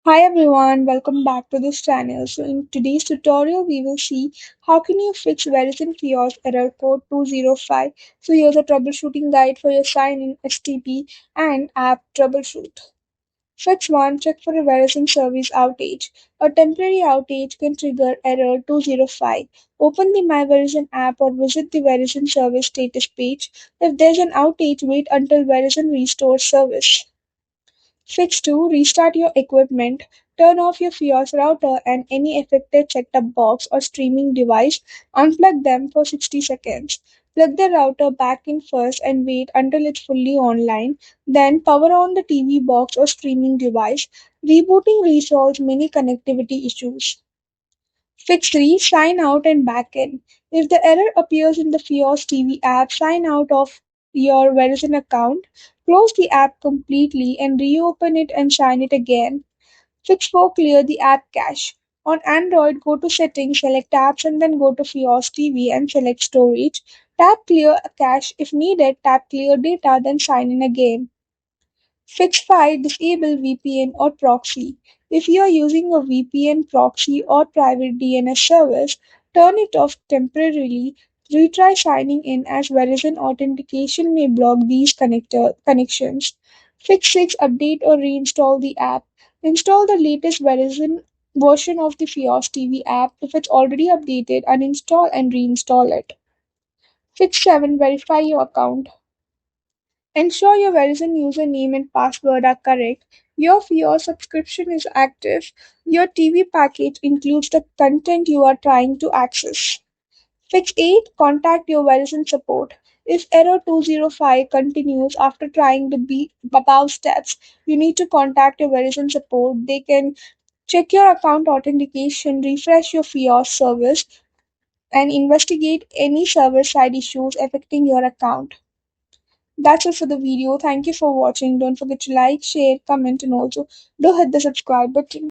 Hi everyone, welcome back to this channel. So in today's tutorial, we will see how can you fix Verizon Fios error code 205. So here's a troubleshooting guide for your sign-in STB and app troubleshoot. Fix 1. Check for a Verizon service outage. A temporary outage can trigger error 205. Open the My Verizon app or visit the Verizon service status page. If there's an outage, wait until Verizon restores service. Fix 2. Restart your equipment. Turn off your Fios router and any affected set-top box or streaming device. Unplug them for 60 seconds. Plug the router back in first and wait until it's fully online. Then power on the TV box or streaming device. Rebooting resolves many connectivity issues. Fix 3. Sign out and back in. If the error appears in the Fios TV app, sign out of your Verizon account, close the app completely, and reopen it and sign it again. Fix 4. Clear the app cache. On Android, go to Settings, select Apps, and then go to Fios TV and select Storage. Tap Clear Cache if needed, tap Clear Data, then sign in again. Fix 5. Disable VPN or proxy. If you are using a VPN proxy or private DNS service, turn it off temporarily. Retry signing in as Verizon authentication may block these connections. Fix 6. Update or reinstall the app. Install the latest Verizon version of the Fios TV app. If it's already updated, uninstall and reinstall it. Fix 7. Verify your account. Ensure your Verizon username and password are correct. Your subscription is active. Your TV package includes the content you are trying to access. Fix 8. Contact your Verizon support. If error 205 continues after trying the above steps, you need to contact your Verizon support. They can check your account authentication, refresh your Fios service, and investigate any server side issues affecting your account. That's it for the video. Thank you for watching. Don't forget to like, share, comment, and also do hit the subscribe button.